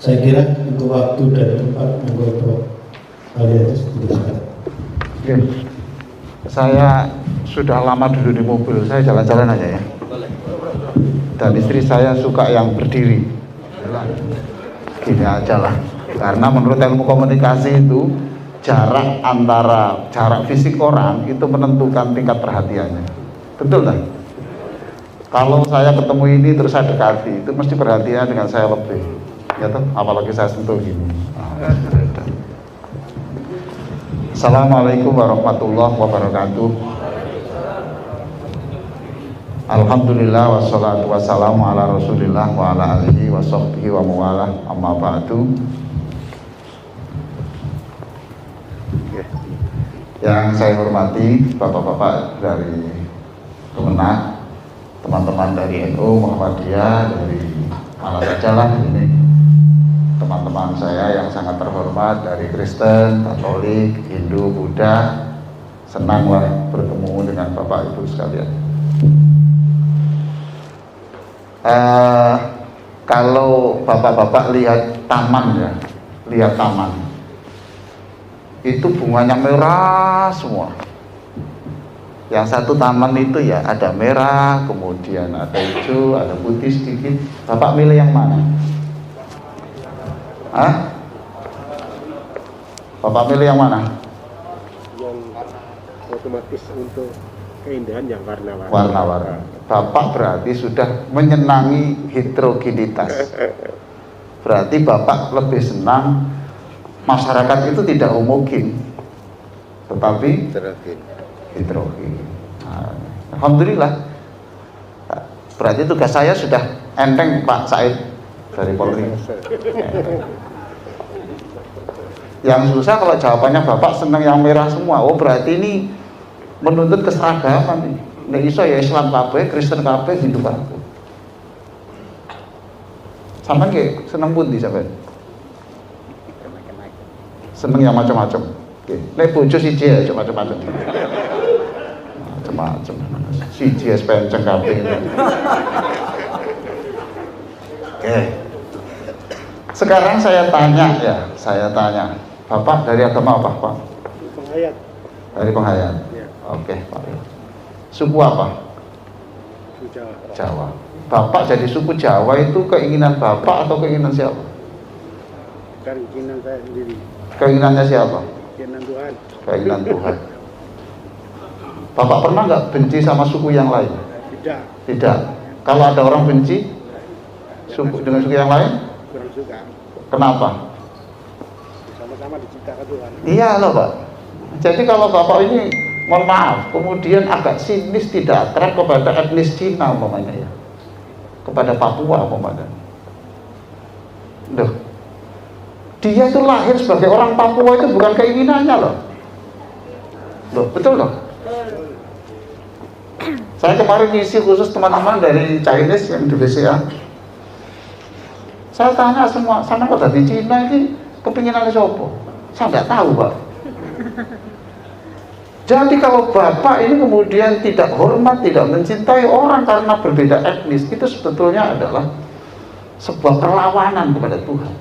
Saya kira untuk waktu dan tempat untuk hal itu tidak. Oke. Saya sudah lama duduk di mobil, saya jalan-jalan aja ya. Dan istri saya suka yang berdiri. Gini aja lah. Karena menurut ilmu komunikasi itu jarak antara jarak fisik orang itu menentukan tingkat perhatiannya. Betul tak? Kalau saya ketemu ini terus saya dekati, itu mesti perhatian dengan saya lebih. Ya toh, apalagi saya sentuh gini. Assalamualaikum warahmatullahi wabarakatuh. Alhamdulillah wassalatu wassalamu ala rasulillah wa ala alihi wa sahbihi wa mawalah, amma ba'du. Yang saya hormati bapak-bapak dari Kemenak, teman-teman dari NU, Muhammadiyah, dari mana saja lah ini, teman-teman saya yang sangat terhormat dari Kristen, Katolik, Hindu, Buddha. Senanglah bertemu dengan bapak ibu sekalian. Kalau bapak-bapak lihat taman ya, lihat taman, itu bunganya merah semua. Yang satu taman itu ya ada merah, kemudian ada hijau, ada putih sedikit. Bapak milih yang mana? Hah? Bapak milih yang mana? Yang otomatis untuk keindahan yang warna-warni. Warna-warni. Bapak berarti sudah menyenangi heterogenitas. Berarti Bapak lebih senang masyarakat itu tidak homogen, tetapi heterogen. Nah, alhamdulillah. Berarti tugas saya sudah enteng, Pak Said dari Polri. Yang susah kalau jawabannya Bapak senang yang merah semua. Oh, berarti ini menuntut keseragaman nih. Nek iso ya Islam kabeh, Kristen kabeh, Hindu kabeh. Sampeyan nggih seneng pundi sampeyan? Seneng yang macam-macam. Oke. Nek bojo siji ya macam-macam. Macam-macam. Siji es penceng kabeh. Oke. Sekarang saya tanya. Bapak dari agama apa, Pak? Penghayat. Dari Penghayat. Ya. Oke, Pak. Suku apa? Suku Jawa. Jawa. Bapak jadi suku Jawa itu keinginan Bapak atau keinginan siapa? Keinginan saya sendiri. Keinginannya siapa? Keinginan Tuhan. Keinginan Tuhan. Bapak pernah nggak benci sama suku yang lain? Tidak. Tidak. Kalau ada orang benci dengan suku yang lain, Kurang suka. kenapa? Sama-sama diciptakan Tuhan. Iya loh, Pak. Jadi kalau Bapak ini, mohon maaf, kemudian agak sinis, tidak akrab kepada etnis Cina umpamanya ya, kepada Papua umpamanya. Duh, dia itu lahir sebagai orang Papua itu bukan keinginannya loh. Loh, betul loh. Saya kemarin ngisi khusus teman-teman dari Chinese yang di BCA. Saya tanya semua, sama kok dari Cina ini kepinginan sopo? Saya tidak tahu, Pak. Jadi kalau Bapak ini kemudian tidak hormat, tidak mencintai orang karena berbeda etnis, itu sebetulnya adalah sebuah perlawanan kepada Tuhan.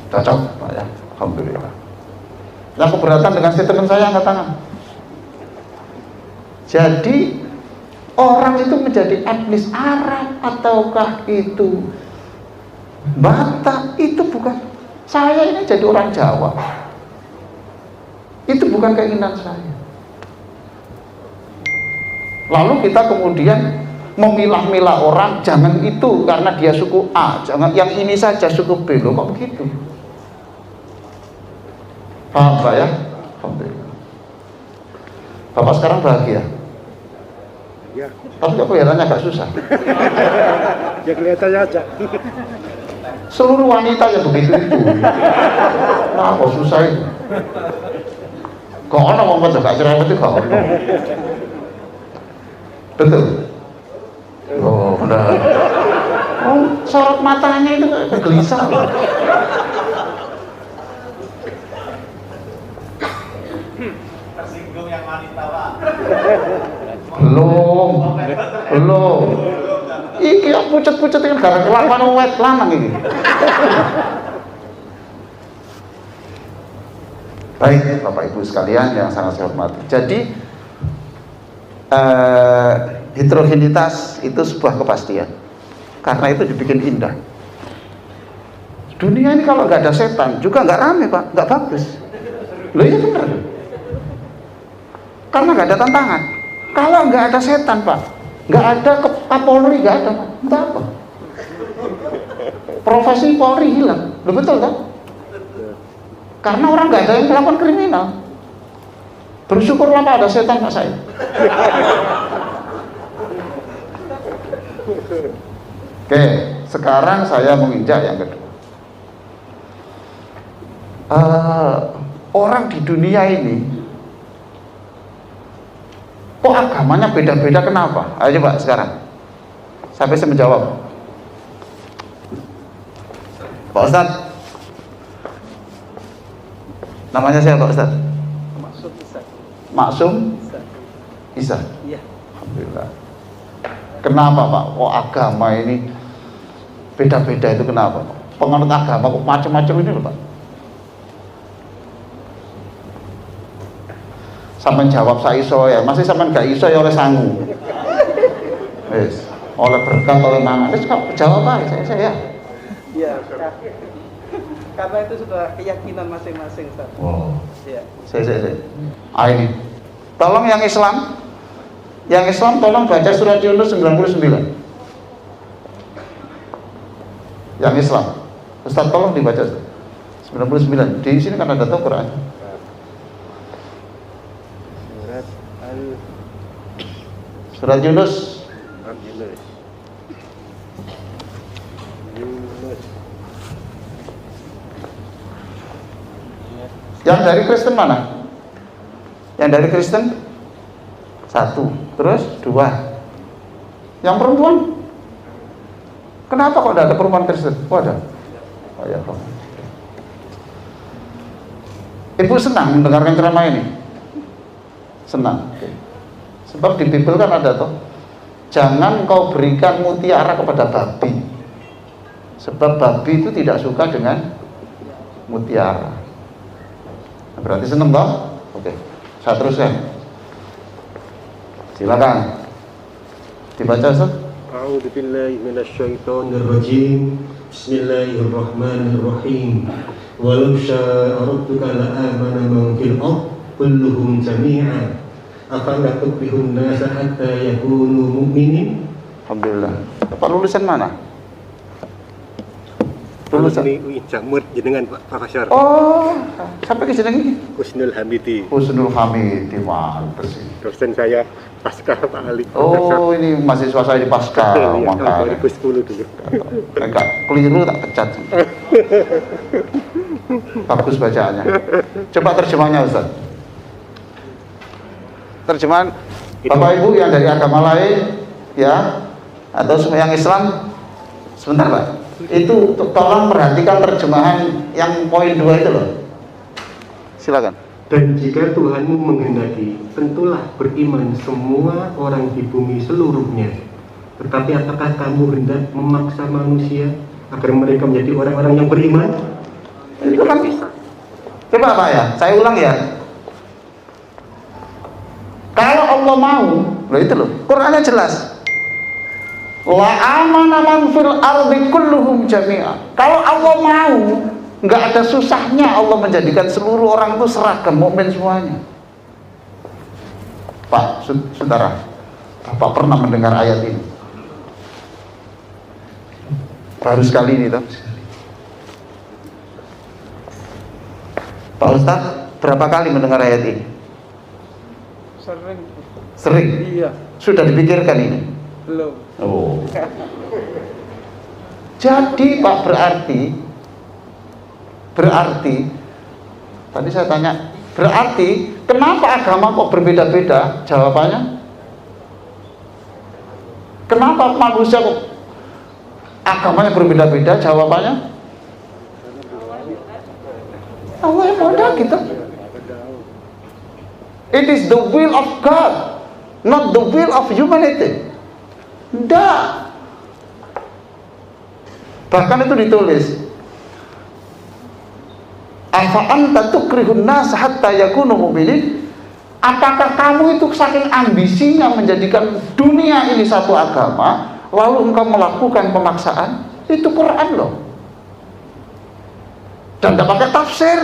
Cocok, Pak ya? Alhamdulillah. Yang keberatan dengan statement saya, angkat tangan. Jadi orang itu menjadi etnis Arab ataukah itu Batak, itu bukan. Saya ini jadi orang Jawa, itu bukan keinginan saya. Lalu kita kemudian memilah-milah orang, jangan itu karena dia suku A, jangan yang ini saja suku B. Loh, kok begitu? Paham Pak ya? Alhamdulillah. Bapak sekarang bahagia? Ya. Tapi kok kelihatannya agak susah. Ya kelihatannya aja. Seluruh wanita yang begitu itu. Nah, kok susah itu? Kok ada ngomong gak cerewet itu, kok ada. Betul? Oh, benar. Oh, sorot matanya itu gelisah. Tersinggung yang wanita, Pak. Belum. Iki yang pucet-pucet ini gara kelakuan wet lanang ini. Baik, Bapak Ibu sekalian yang sangat saya hormati. Jadi heterogenitas itu sebuah kepastian. Karena itu dibikin indah. Dunia ini kalau nggak ada setan juga nggak rame, Pak, nggak bagus. Loh iya benar. Karena nggak ada tantangan. Kalau nggak ada setan, Pak, nggak ada Kapolri, nggak ada, Pak. Entah apa. Profesi Polri hilang. Loh betul kan? Karena orang nggak ada yang melakukan kriminal. Bersyukurlah Pak ada setan Pak saya. Oke, sekarang saya menginjak yang kedua. Orang di dunia ini kok agamanya beda-beda, kenapa? Ayo Pak sekarang sampai saya menjawab. Pak Ustadz, namanya saya Pak Ustadz? Maksum Isa. Maksum Isa. Iya. Alhamdulillah. Kenapa Pak? Kok agama ini beda-beda itu kenapa? Penganut agama kok macam-macam ini loh Pak? Sampai jawab saya iso ya, masih sampai gak iso ya oleh sangu. Wes, oleh berkat, oleh mangan. Wes jawab aja saya. Iya. Karena itu sudah keyakinan masing-masing, Ustaz. Wow. Iya. Saya. Ini. Tolong yang Islam. Yang Islam tolong baca surat Yunus 99. Yang Islam. Ustaz tolong dibaca 99. Di sini kan ada Quran. Surat Yunus. Yang dari Kristen mana? Yang dari Kristen? 1. Terus 2. Yang perempuan? Kenapa kok tidak ada perempuan Kristen? Oh ada. Oh ya. Ibu senang mendengarkan ceramah ini? Senang. Oke. Sebab di Bible kan ada toh, jangan kau berikan mutiara kepada babi, sebab babi itu tidak suka dengan mutiara. Berarti seneng toh? Oke, saya teruskan. Silakan dibaca Ustaz. A'udzu billahi minasyaitonir rajim. Bismillahirrahmanirrahim. Walau syaa rabbuka la'amana man fil ardh kulluhum jami'an. Afala tukbihun nasa hatta yakunu mu'minin. Alhamdulillah. Pak lulusan mana? Lulusan ini jamur jenengan Pak Profesor. Oh, sampai ke jeneng iki. Husnul Hamidi. Husnul Hamidi, mantap sih. Dosen saya pasca Pak Ali. Oh, ini mahasiswa saya di Pasca. Iya, Makanya. 2010 dulu. Enggak, keliru tak pecat. Bagus bacaannya. Coba terjemahnya Ustaz. Terjemahan Bapak Ibu yang dari agama lain ya, atau semua yang Islam, sebentar Pak, itu tolong perhatikan terjemahan yang poin 2 itu loh. Silakan. Dan jika Tuhanmu menghendaki, tentulah beriman semua orang di bumi seluruhnya. Tetapi apakah kamu hendak memaksa manusia agar mereka menjadi orang-orang yang beriman? Itu kan coba Pak ya, saya ulang ya. Kalau Allah mau, loh itu loh, Qurannya jelas. La amana man fil ardi kulluhum jami'a. Kalau Allah mau, nggak ada susahnya Allah menjadikan seluruh orang itu seragam mukmin semuanya. Pak, saudara, Bapak pernah mendengar ayat ini? Baru sekali ini toh. Pak Ustadz, berapa kali mendengar ayat ini? Sering. Sering? Iya. Sudah dipikirkan ini? Belum. Oh. Jadi Pak, berarti tadi saya tanya, berarti kenapa agama kok berbeda-beda? Jawabannya, kenapa manusia kok agamanya berbeda-beda? Jawabannya, Allah yang modal kita. It is the will of God, not the will of humanity. Tidak. Bahkan itu ditulis, afa anta tukrihun nas hatta yakunu mu'minin. Apakah kamu itu saking ambisinya menjadikan dunia ini satu agama, lalu engkau melakukan pemaksaan? Itu Quran loh. Dan tidak pakai tafsir.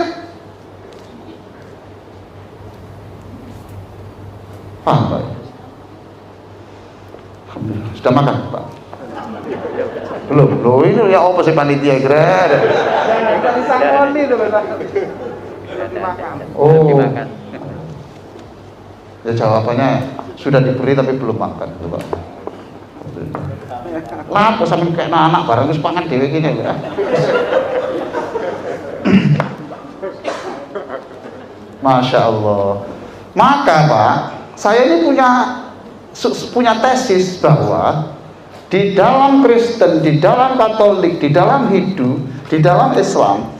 Paham Pak? Alhamdulillah. Sudah makan Pak? Belum. Loh ini ya apa sih panitia kira? Jangan disangoni tuh Pak. Dimakan. Oh. Ya jawabannya sudah diberi tapi belum makan, Pak. Lah, kok sampe kayak anak barang wis pangan dhewe gini ya. Masya Allah. Maka Pak, saya ini punya tesis bahwa di dalam Kristen, di dalam Katolik, di dalam Hindu, di dalam Islam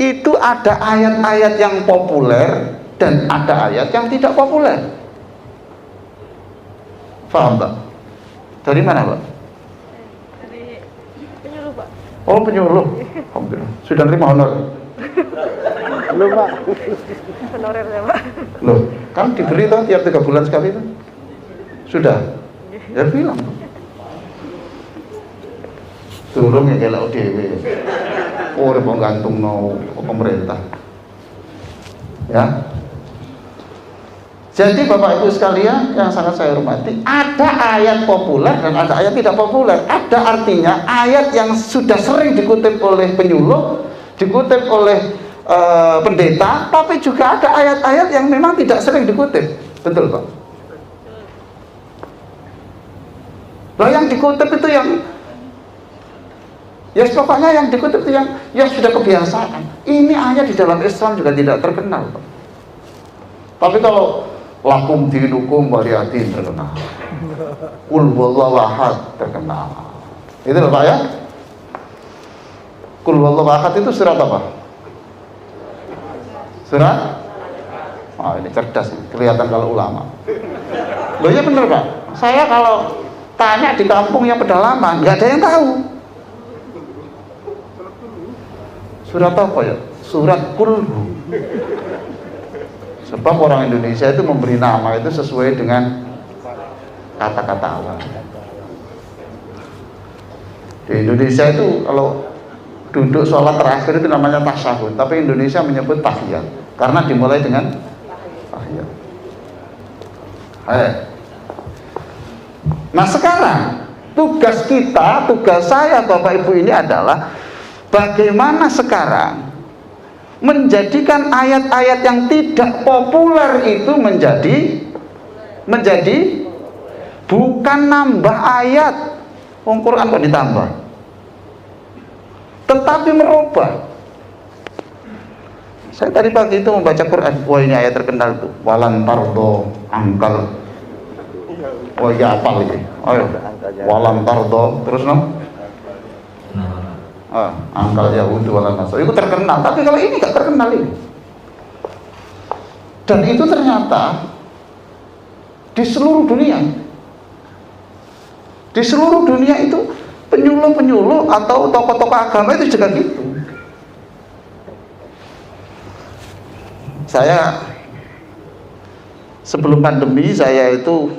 itu ada ayat-ayat yang populer dan ada ayat yang tidak populer. Paham Pak? Dari mana Pak? Dari penyuluh Pak. Oh penyuluh. Alhamdulillah. Sudah nerima honor? Belum Pak. Honorer ya Pak. Loh, kan diberi toh tiap 3 bulan sekali tuh. Sudah? Ya bilang. Turun ya kelak dhewe. Ora mau gantung no pemerintah. Ya. Jadi Bapak Ibu sekalian yang sangat saya hormati, ada ayat populer dan ada ayat tidak populer. Ada artinya ayat yang sudah sering dikutip oleh penyuluh, dikutip oleh pendeta, tapi juga ada ayat-ayat yang memang tidak sering dikutip. Betul Pak? Loh yang dikutip itu yang ya pokoknya yang dikutip itu yang sudah kebiasaan. Ini ayat di dalam Islam juga tidak terkenal Pak. Tapi kalau lakum dinukum waliyatin terkenal, kul wallahu ahad terkenal. Itu loh Pak ya. Kul wallahu ahad itu surat apa? Surat? Oh ini cerdas, kelihatan kalau ulama. Loh ya bener Pak. Saya kalau tanya di kampung yang pedalaman, nggak ada yang tahu. Surat apa ya? Surat Kulhu. Sebab orang Indonesia itu memberi nama itu sesuai dengan kata-kata Allah. Di Indonesia itu kalau duduk sholat terakhir itu namanya tasyahud, tapi Indonesia menyebut tahiyat karena dimulai dengan tahiyat. Nah sekarang tugas kita, tugas saya Bapak Ibu ini adalah bagaimana sekarang menjadikan ayat-ayat yang tidak populer itu menjadi bukan nambah ayat, Quran kok ditambah, tetapi merubah. Saya tadi pagi itu membaca Quran, wah ini ayat terkenal tuh, walan tardo angkal, wah ya apal ini, ayo walan tardo terus no. Angkal Yahudi wala Nasrani itu terkenal, tapi kalau ini gak terkenal ini. Dan itu ternyata di seluruh dunia. Di seluruh dunia itu penyuluh-penyuluh atau tokoh-tokoh agama itu juga gitu. Saya sebelum pandemi saya itu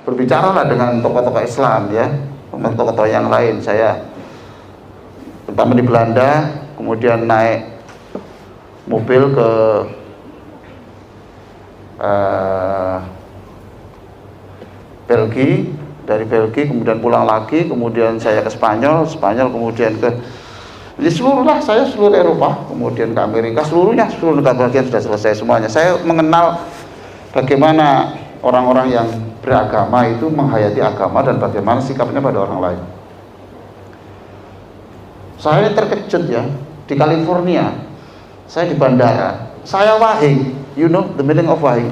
berbicara lah dengan tokoh-tokoh Islam ya, tokoh-tokoh yang lain. Saya pertama di Belanda, kemudian naik mobil ke Belgia, dari Belgia kemudian pulang lagi, kemudian saya ke Spanyol, kemudian ke di seluruh Eropa, kemudian ke Amerika, seluruh negara bagian sudah selesai semuanya. Saya mengenal bagaimana orang-orang yang beragama itu menghayati agama dan bagaimana sikapnya pada orang lain. Saya terkejut ya, di California, saya di bandara, saya wahing, you know the meaning of wahing?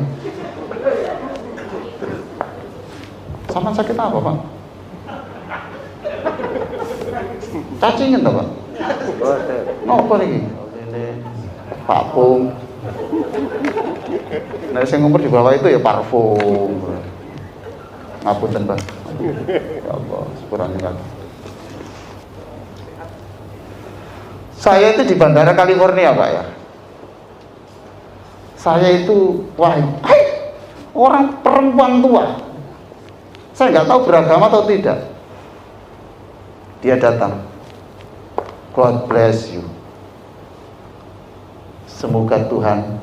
Sama sakit apa Pak? Cacingin tak Pak? Apa nih? Parfum. Nah, saya ngumur di bawah itu ya parfum. Ngapunten Pak. Ya Allah. kurang ingat. Saya itu di Bandara California, Pak ya. Saya itu, orang perempuan tua. Saya nggak tahu beragama atau tidak. Dia datang. God bless you. Semoga Tuhan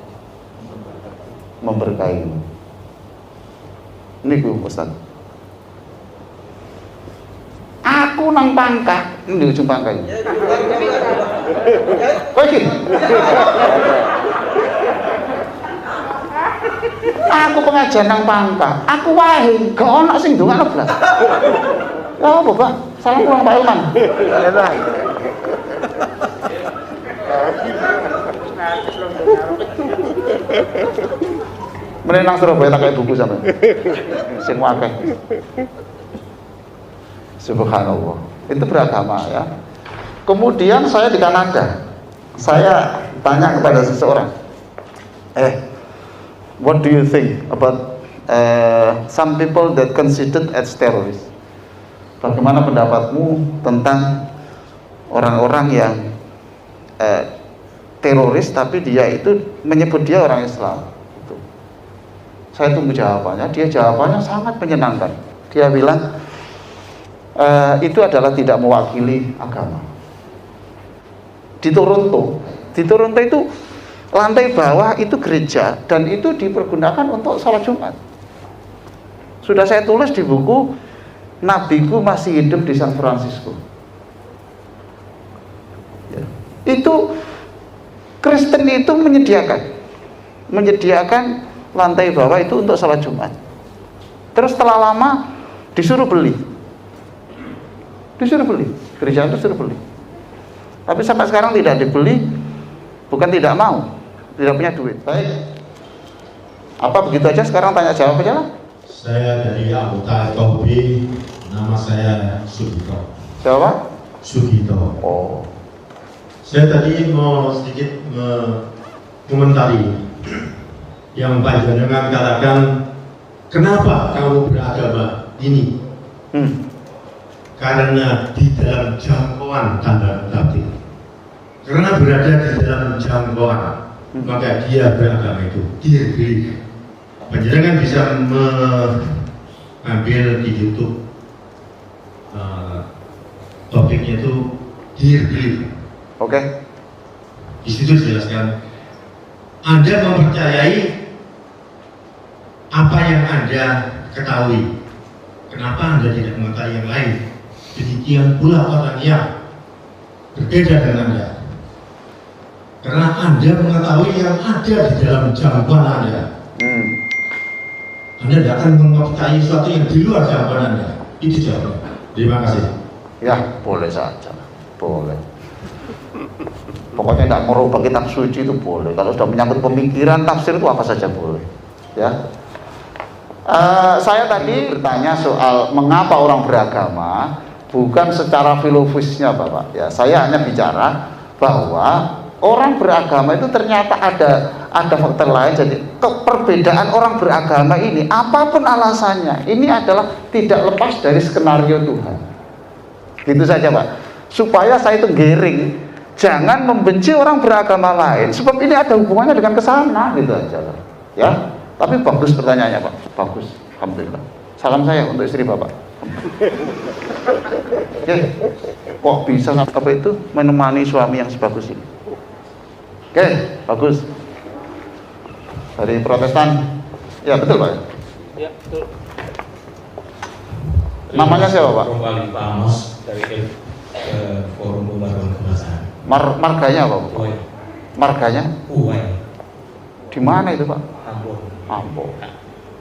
memberkaimu. Ini gue Ustaz. Aku nang Pangkah, ini di ujung Pangkah ini. Oke. Aku pengajian nang Pangkah. Aku wae gak ono sing ndongakno blas. Ya apa, Pak? Salam pulang Pak Ilman. Menenang Surabaya tak kayak buku sampe. Sing akeh. Subhanallah. Itu beragama ya. Kemudian saya di Kanada. Saya tanya kepada seseorang. What do you think about some people that considered as terrorists? Bagaimana pendapatmu tentang orang-orang yang teroris tapi dia itu menyebut dia orang Islam? Gitu. Saya tunggu jawabannya. Dia jawabannya sangat menyenangkan. Dia bilang itu adalah tidak mewakili agama. Di Toronto itu lantai bawah itu gereja dan itu dipergunakan untuk sholat Jumat. Sudah saya tulis di buku Nabiku Masih Hidup di San Francisco. Ya. Itu Kristen itu menyediakan lantai bawah itu untuk sholat Jumat. Terus setelah lama disuruh beli, gereja itu disuruh beli. Tapi sampai sekarang tidak dibeli, bukan tidak mau, tidak punya duit. Baik, apa begitu aja? Sekarang tanya jawab aja lah. Saya dari anggota FKUB, nama saya Sugito. Siapa? Sugito. Oh. Saya tadi mau sedikit mengomentari yang Pak Jenengan katakan, kenapa kamu beragama ini? Karena di dalam jangkauan tanda kutip. Karena berada di dalam jangkauan, maka dia beragama itu. Dia belief. Panjenengan bisa mengambil di YouTube topiknya itu Dear Belief. Oke. Di situ dijelaskan Anda mempercayai apa yang Anda ketahui. Kenapa Anda tidak mengetahui yang lain? Demikian pula orang yang berbeda dengan Anda. Karena Anda mengetahui yang ada di dalam jangkauan Anda. Anda tidak akan mempercayai sesuatu yang di luar jangkauan Anda. Itu jawabannya. Terima kasih. Ya, boleh saja. Boleh. Pokoknya tidak merubah kitab suci itu boleh. Kalau sudah menyangkut pemikiran, tafsir itu apa saja boleh. Ya. Saya tadi bertanya soal mengapa orang beragama, bukan secara filosofisnya, Bapak. Ya, saya hanya bicara bahwa orang beragama itu ternyata ada faktor lain. Jadi perbedaan orang beragama ini, apapun alasannya, ini adalah tidak lepas dari skenario Tuhan. Gitu saja, Pak. Supaya saya itu giring, jangan membenci orang beragama lain, sebab ini ada hubungannya dengan kesana, gitu aja, Pak. Ya. Tapi bagus pertanyaannya, Pak. Bagus, alhamdulillah. Salam saya untuk istri Bapak. Oke. Kok bisa apa itu menemani suami yang sebagus ini? Oke, bagus. Dari Protestan, ya betul Pak. Ya betul. Namanya siapa Pak? Kembali Pak Amos dari Forum Pembangunan Kebangsaan. Marganya apa Pak? Uwai. Marganya? Uwai. Di mana itu Pak? Ambon. Ambon.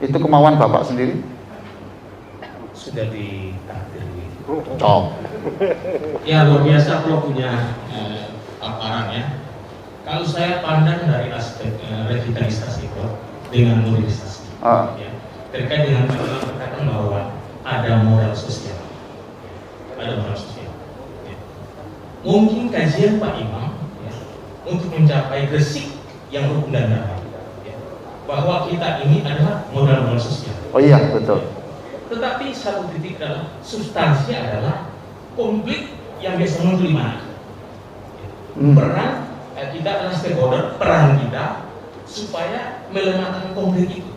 Itu kemauan Bapak sendiri? Sudah ditakdiri. Oh. Ya luar biasa kalau punya paparan ya. Kalau saya pandang dari aspek revitalisasi dengan modernisasi, ya, terkait dengan perkataan bahwa ada moral sosial, ya. Mungkin kajian Pak Imam ya, untuk mencapai Gresik yang rukun dan damai, ya, bahwa kita ini adalah moral sosial. Oh iya betul. Tetapi satu titik adalah substansi adalah konflik yang biasa muncul di mana? Peran kita adalah stakeholder, peran kita supaya melemahkan konflik itu.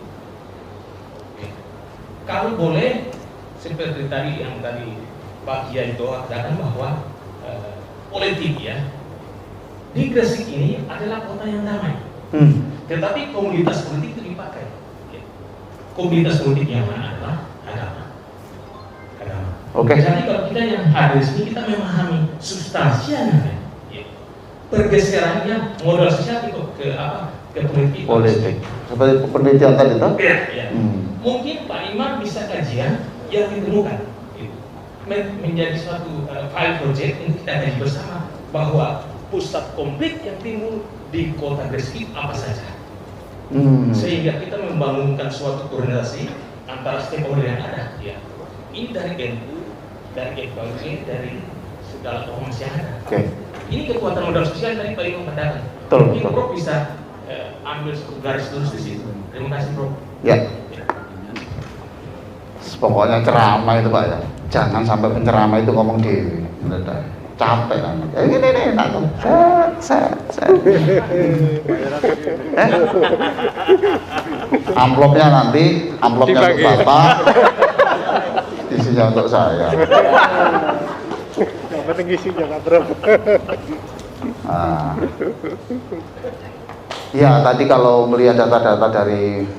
Kalau boleh, seperti tadi yang tadi Pak Kiai Doa katakan bahwa politik ya di Gresik ini adalah kota yang damai. Tetapi komunitas politik itu dipakai. Komunitas politik yang mana adalah agama. Oke. Jadi kalau kita yang hadir di sini kita memahami substansinya, pergeserannya modal sosial itu ke apa? Ke politik. Seperti penelitian tadi toh? Ya. Mungkin Pak Imam bisa kajian yang ditemukan menjadi suatu file project untuk kita kaji bersama bahwa pusat konflik yang timbul di kota Gresik apa saja. Sehingga kita membangunkan suatu koordinasi antara stakeholder yang ada. Ya. Ini dari NU, dari FKUG, dari segala ormas yang ada. Ini kekuatan modal sosial dari Pak Imam katakan. Mungkin Prof bisa ambil satu garis lurus di situ. Terima kasih Prof. Ya. Pokoknya ceramah itu Pak ya. Jangan sampai penceramah itu ngomong dewi. Capek kan. Ini enak tuh. Set. Amplopnya nanti, amplopnya untuk Bapak. Isinya untuk saya. Yang penting isinya Kak Bro. Nah. Ya, tadi kalau melihat data-data dari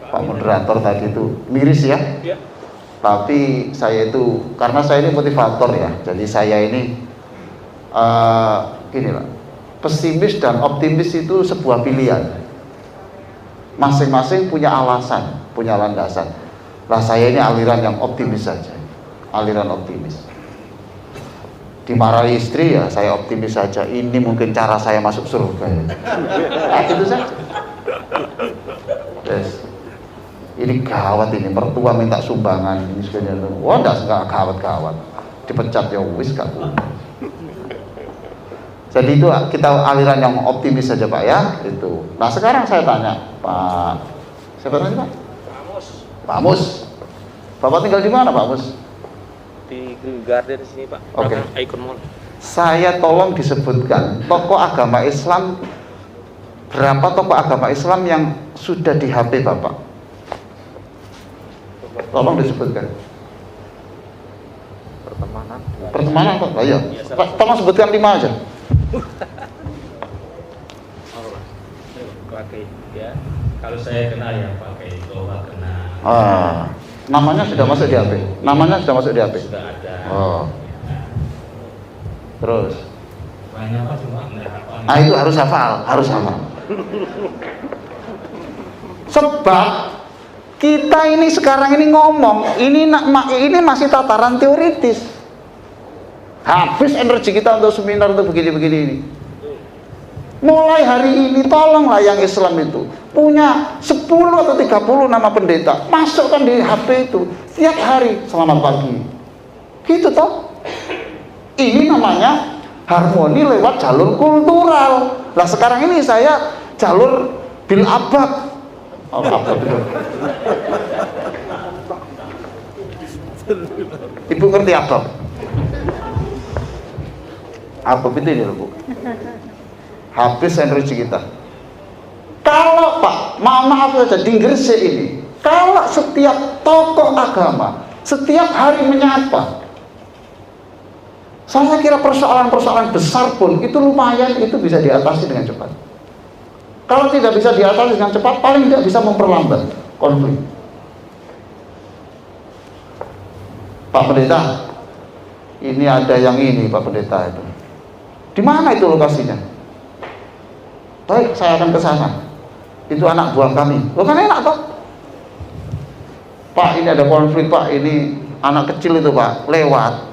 Pak Moderator tadi itu miris ya. Tapi saya itu, karena saya ini motivator ya, jadi saya ini gini lah, pesimis dan optimis itu sebuah pilihan. Masing-masing punya alasan, punya landasan. Nah saya ini aliran yang optimis saja, aliran optimis. Dimarahi istri ya saya optimis saja, ini mungkin cara saya masuk surga ya. Itu saja. Yes. Ini gawat ini, mertua minta sumbangan ini sebenarnya. Wah enggak gawat, dipecat ya wis gak. Jadi itu kita aliran yang optimis saja Pak ya, itu. Nah sekarang saya tanya Pak, siapa tadi Pak? Pak Mus. Bapak tinggal di mana Pak Mus? Di Garden sini Pak. Oke. Icon Mall. Saya tolong disebutkan tokoh agama Islam, berapa tokoh agama Islam yang sudah di HP Bapak? Tolong disebutkan. Pertemanan Pak, iya. Tolong sebutkan 5 aja. Pakai ya. Kalau saya kenal yang pakai Doa kenal. Namanya sudah masuk di HP. Namanya sudah masuk di HP. Sudah ada. Terus. Banyak apa cuma enggak hafal. Itu harus hafal. Sebab kita ini sekarang ini ngomong, ini masih tataran teoritis. Habis energi kita untuk seminar untuk begini-begini ini. Mulai hari ini tolonglah yang Islam itu punya 10 atau 30 nama pendeta, masukkan di HP itu tiap hari, selamat pagi. Gitu toh. Ini namanya harmoni lewat jalur kultural. Lah sekarang ini saya jalur bil abab. Ibu ngerti abab? Abab itu ini loh Bu. Habis energi kita. Kalau Pak, maaf saja di Gresik ini, kalau setiap tokoh agama setiap hari menyapa, saya kira persoalan-persoalan besar pun itu lumayan, itu bisa diatasi dengan cepat. Kalau tidak bisa diatasi dengan cepat, paling tidak bisa memperlambat konflik. Pak Pendeta, ini ada yang ini Pak Pendeta itu. Di mana itu lokasinya? Baik, saya akan ke sana. Itu anak buah kami. Loh kan enak toh? Pak, ini ada konflik Pak, ini anak kecil itu Pak, lewat.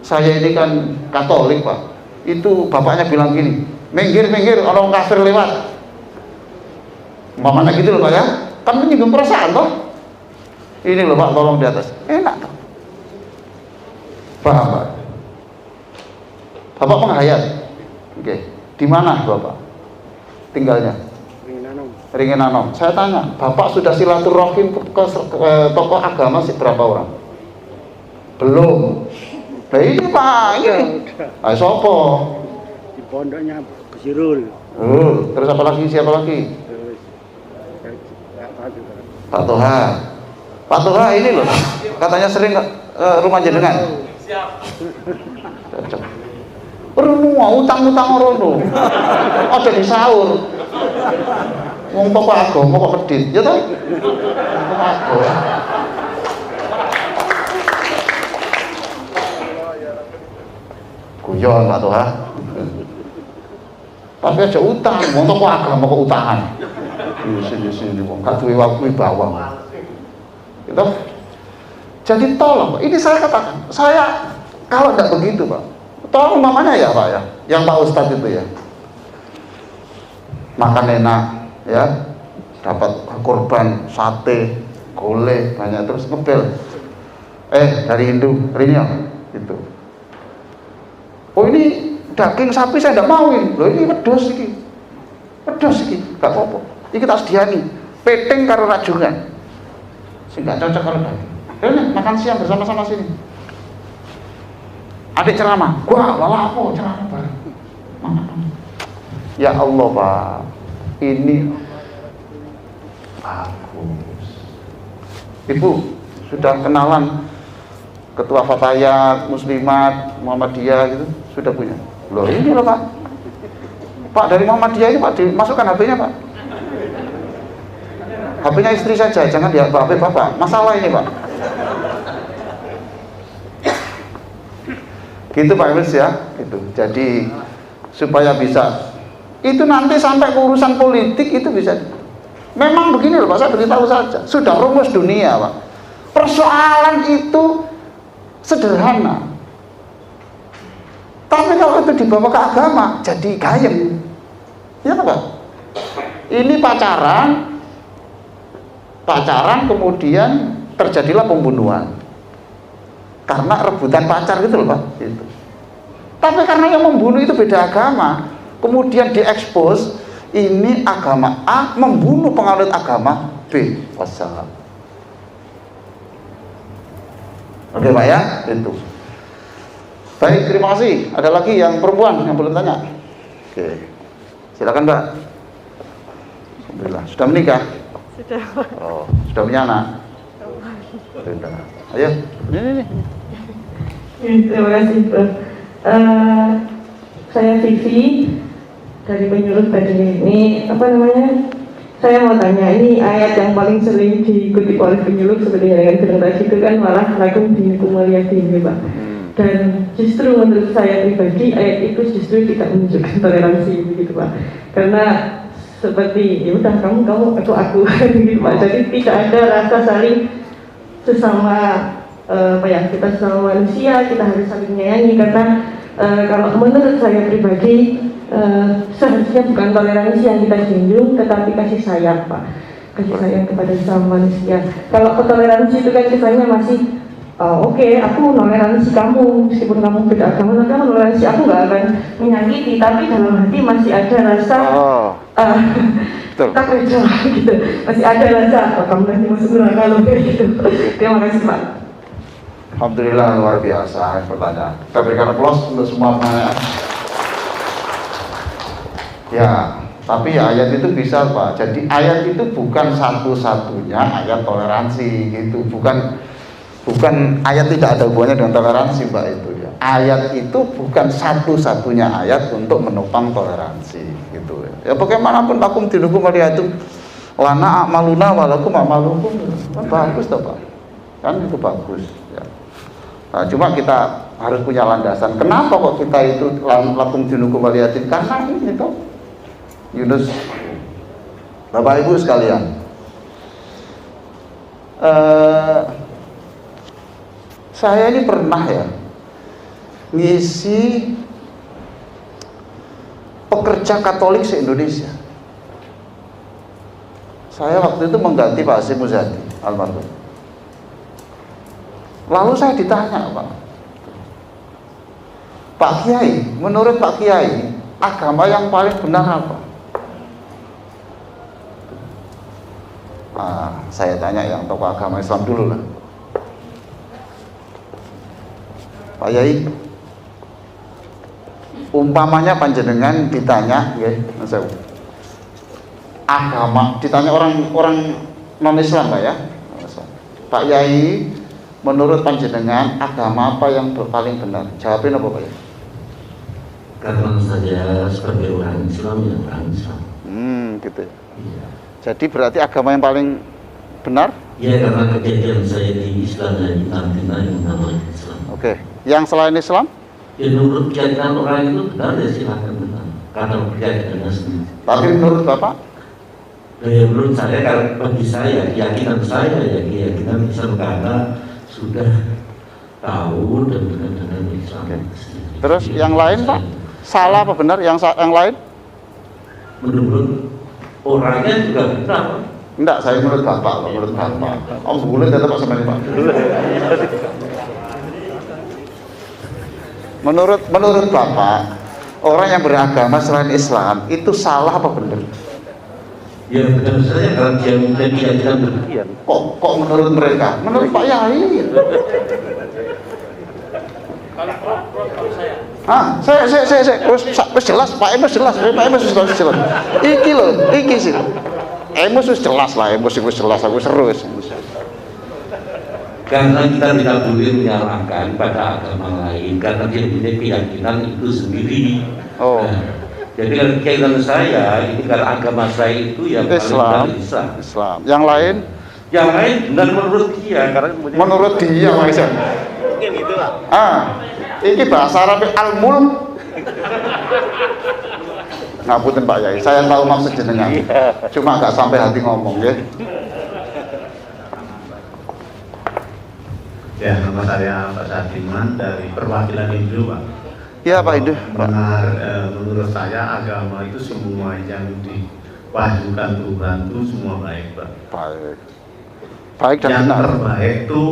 Saya ini kan Katolik Pak. Itu bapaknya bilang gini, minggir, orang kafir lewat. Mamanya gitu loh Pak ya. Kan menyinggung perasaan toh. Ini loh Pak, tolong di atas. Enak toh. Paham Pak? Bapak penghayat. Oke. Di mana Bapak tinggalnya? Beringin Anom. Saya tanya, Bapak sudah silaturahim ke tokoh agama berapa orang? Belum. Nah ini Pak, ini. Ayo sopo? Di pondoknya Kesirul. Terus apa lagi? Siapa lagi? Pak Toha. Pak Toha ini loh, katanya sering rumah jenengan. Siap. Cocok. Perlu mau utang-utang rono. Aja disaur. Wong tokoh agama kok medit, ya toh? Tokoh agama. Guyon Pak Toha. Tapi aja utang, wong tokoh agama kok utangan. Sini wong gak duwe wibawa. Gitu. Jadi tolong, ini saya katakan, saya kalau tidak begitu Pak, tolong umpamanya ya Pak ya, yang Pak Ustadz itu ya, makan enak ya, dapat korban sate, gulai banyak terus ngebel, dari Hindu, Rinyo, gitu. Oh ini daging sapi saya tidak mauin, loh ini pedos iki, gak apa-apa, ini kita sediani, peting karo rajungan, sehingga cocok kalau daging. Ini makan siang bersama-sama sini. Adik ceramah, gua malah apa ceramah bareng. Ya Allah Pak, ini bagus. Ibu sudah kenalan ketua Fatayat, Muslimat, Muhammadiyah gitu, sudah punya. Loh ini loh Pak. Pak dari Muhammadiyah ini Pak dimasukkan HP-nya Pak. HP-nya istri saja, jangan di HP Bapak. Masalah ini Pak. Gitu Pak Imus ya, gitu. Jadi supaya bisa itu nanti sampai ke urusan politik itu bisa. Memang begini loh Pak, saya beritahu saja. Sudah rumus dunia Pak. Persoalan itu sederhana. Tapi kalau itu dibawa ke agama jadi gayem. Ya Pak. Ini pacaran kemudian terjadilah pembunuhan. Karena rebutan pacar gitu loh Pak gitu. Tapi karena yang membunuh itu beda agama, kemudian diekspos, ini agama A membunuh penganut agama B. Wassalam. Oke Pak ya, itu. Baik, terima kasih. Ada lagi yang perempuan yang belum tanya? Oke, silakan Mbak. Alhamdulillah, sudah menikah? Sudah. Oh, sudah punya anak? Sudah. Ayo, ini. Terima kasih Prof. Saya Vivi dari penyuluh tadi ini saya mau tanya, ini ayat yang paling sering diikuti oleh penyuluh sebenarnya dengan generasi itu kan malah lakum dinukum waliyadin Pak. Dan justru menurut saya pribadi ayat itu justru tidak menunjukkan toleransi begitu Pak. Karena seperti ya udah kamu atau aku gitu Pak. Jadi tidak ada rasa saling sesama kita sesama manusia, kita harus saling menyayangi karena kalau menurut saya pribadi seharusnya bukan toleransi yang kita junjung tetapi kasih sayang Pak, kasih sayang kepada sesama manusia. Kalau toleransi itu kan kesannya masih oke, aku toleransi kamu meskipun kamu beda agama, tapi toleransi aku nggak akan menyakiti, tapi dalam hati masih ada rasa tak reda gitu, masih ada rasa kamu nanti masuk neraka loh gitu. Terima kasih Pak. Alhamdulillah luar biasa pertanyaan. Kita berikan aplaus untuk semua penanya. Ya, tapi ayat itu bisa Pak. Jadi ayat itu bukan satu-satunya ayat toleransi gitu. Bukan ayat tidak ada hubungannya dengan toleransi Pak itu ya. Ayat itu bukan satu-satunya ayat untuk menopang toleransi gitu ya. Bagaimanapun lakum dinukum waliyatum lana a'maluna walakum a'malukum. Bagus toh Pak. Kan itu bagus ya. Nah, cuma kita harus punya landasan. Kenapa kok kita itu lakum dinukum waliyatin? Karena ini toh Yunus. Bapak Ibu sekalian, saya ini pernah ya ngisi pekerja Katolik se-Indonesia. Saya waktu itu mengganti Pak Hasyim Muzadi almarhum. Lalu saya ditanya Pak Kiai, menurut Pak Kiai agama yang paling benar apa? Saya tanya yang tokoh agama Islam dulu lah. Pak Yai, umpamanya panjenengan ditanya, ya, agama, ditanya orang non Islam Pak ya, Pak Yai, menurut panjenengan agama apa yang paling benar? Jawabin apa Pak Yai? Karena saya sebagai orang Islam ya orang Islam. Gitu. Iya. Jadi berarti agama yang paling benar? Ya, karena kejadian saya di Islam dan di Argentina yang namanya Islam. Oke. Yang selain Islam? Ya menurut keyakinan orang itu benar ya silahkan benar. Karena keyakinannya sendiri. Tapi menurut Bapak? Ya menurut saya, kalau bagi saya keyakinan saya ya keyakinan Islam karena sudah tahu dan dengan Islam. Oke. Terus yang lain Pak? Salah apa benar? Yang lain? Menurut orangnya juga benar. Enggak, saya menurut Bapak, menurut Bapak. Om sebulan tetap Pak sama Pak. Menurut Bapak, orang yang beragama selain Islam itu salah apa benar? Ya benar saja kalau dia mungkin keyakinan demikian. Kok menurut mereka? Menurut Pak Yai. Saya wis jelas, Pak Emus jelas, Pak Emus jelas. Iki lho, iki sih. Emus wis jelas lah, Emus wis jelas, aku seru wis. Karena kita tidak boleh menyalahkan pada agama lain, karena dia punya keyakinan itu sendiri. Oh. Nah, jadi kalau keyakinan saya, ini kalau agama saya itu yang Islam. Yang lain? Yang lain benar menurut dia, karena menurut dia, Mas. Mungkin itulah. Ini bahasa Arab al-mulk. Ngapunten Pak Yai, saya tahu maksud jenengan. Cuma nggak sampai hati ngomong ya. Ya, nama saya Pak Sardiman dari perwakilan Hindu, Pak. Iya Pak Hindu. Menurut saya agama itu semua yang diwahyukan Tuhan itu semua baik, Pak. Baik dan yang benar. Yang terbaik itu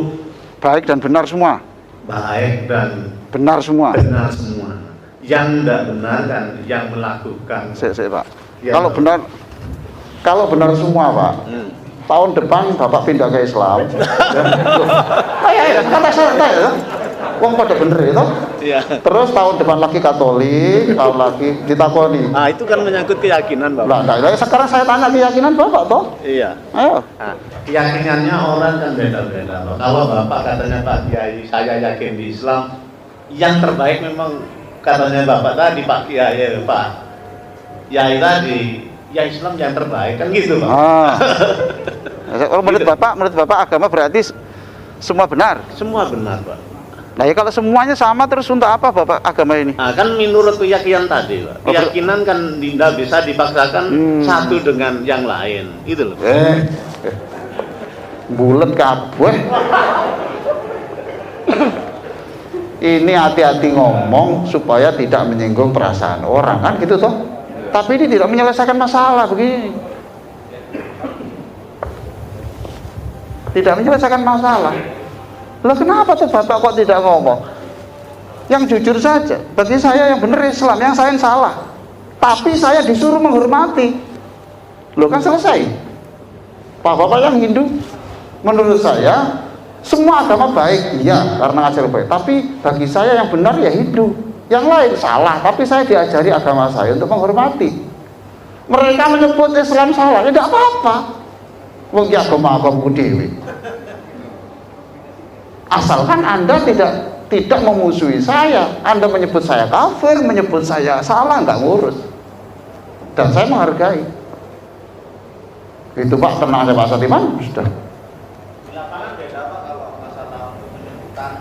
baik dan benar semua. Baik dan benar semua. Benar semua. Yang tidak benar dan yang melakukan. Pak. Kalau benar semua Pak. Tahun depan Bapak pindah ke Islam. Kata saya ya. Wong pada bener itu. Iya. Terus tahun depan lagi Katolik, tahun lagi ditakoni. Ah, itu kan menyangkut keyakinan, Bapak. Nah, sekarang saya tanya keyakinan Bapak toh? Iya. Ayo. Keyakinannya orang kan beda-beda. Kalau Bapak katanya Pak Kiai, saya yakin di Islam, yang terbaik memang katanya Bapak tadi Pak Kiai, Pak Kiai tadi, ya Islam yang terbaik kan gitu, Pak. Menurut Bapak agama berarti semua benar? Semua benar, Pak. Nah ya kalau semuanya sama terus untuk apa Bapak agama ini? Nah, kan menurut keyakinan tadi, Pak. Keyakinan kan tidak bisa dipaksakan satu dengan yang lain, itu loh. Bulet kabeh. Ini hati-hati ngomong supaya tidak menyinggung perasaan orang kan gitu toh. Tapi ini tidak menyelesaikan masalah begini. Tidak menyelesaikan masalah. Lah kenapa tuh Bapak kok tidak ngomong? Yang jujur saja. Bagi saya yang benar Islam, yang saya salah. Tapi saya disuruh menghormati. Loh kan selesai. Bapak yang Hindu, menurut saya semua agama baik, iya karena ngajar baik. Tapi bagi saya yang benar ya Hindu. Yang lain salah, tapi saya diajari agama saya untuk menghormati. Mereka menyebut Islam salah, ya tidak apa-apa. Wong ya agama dewi. Asalkan Anda tidak memusuhi saya, Anda menyebut saya kafir, menyebut saya salah, nggak ngurus. Dan saya menghargai. Itu Pak, tenang aja Pak Satiman, sudah. Di lapangan beda Pak kalau masalah penyebutan.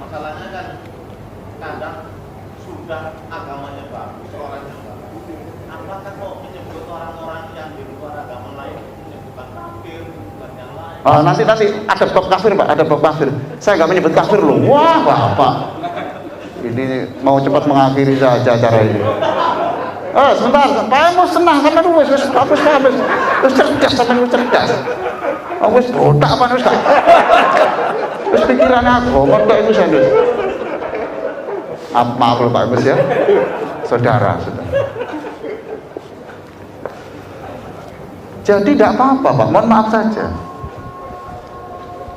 Masalahnya kan kadang sudah agamanya bagus, orangnya bagus. Apakah kok menyebut orang-orang yang di luar agama lain menyebutkan kafir, bukan yang lain? Oh, nanti ada bab kafir Pak, ada bab kafir. Saya nggak menyebut kafir loh. Wah Bapak, ini mau cepat mengakhiri saja acara ini. Sebentar, Pak Emus tenang, sampai dulu, wis cerdas, sampai cerdas. Wis botak apa wis gak? Wis pikiran aku, mondok itu sendiri. Maaf loh Pak Emus ya, saudara. Jadi tidak apa-apa Pak, mohon maaf saja.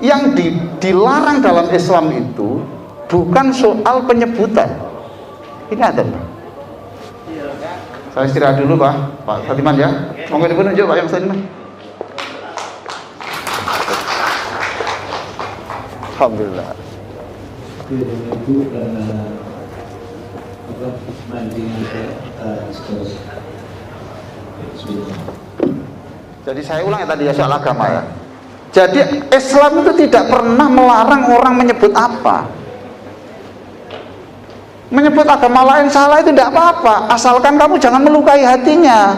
Yang dilarang dalam Islam itu bukan soal penyebutan. Ini ada Pak. Saya istirahat dulu Pak Fatiman ya. Monggo dipunjuk Pak yang Fatiman. Alhamdulillah. Itu karena mancing Jadi saya ulang ya tadi ya soal agama ya. Jadi Islam itu tidak pernah melarang orang menyebut apa. Menyebut agama lain salah itu tidak apa-apa, asalkan kamu jangan melukai hatinya,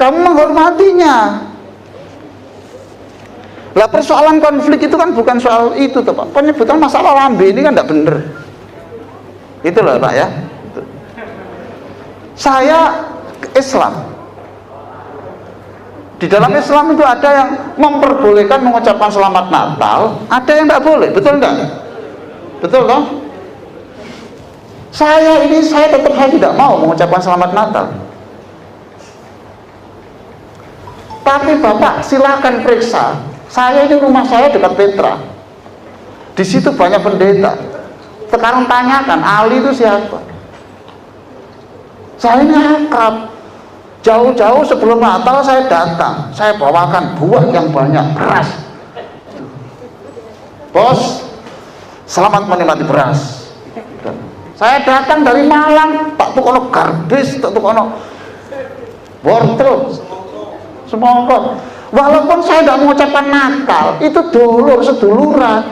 kamu menghormatinya. Lah persoalan konflik itu kan bukan soal itu tuh Pak. Penyebutan masalah lambe ini kan tidak benar. Itu loh Pak ya. Saya Islam. Di dalam Islam itu ada yang memperbolehkan mengucapkan selamat Natal, ada yang tidak boleh, betul enggak? Betul toh? Saya tetap tidak mau mengucapkan selamat Natal. Tapi Bapak silakan periksa. Saya ini rumah saya dekat Petra. Di situ banyak pendeta. Sekarang tanyakan Ali itu siapa? Saya ini akrab. Jauh-jauh sebelum Natal saya datang. Saya bawakan buah yang banyak, beras. Bos, selamat menikmati beras. Saya datang dari Malang, tak tukono garbis, tak tukono wortel, semongkok. Walaupun saya tidak mengucapkan Natal, itu seduluran.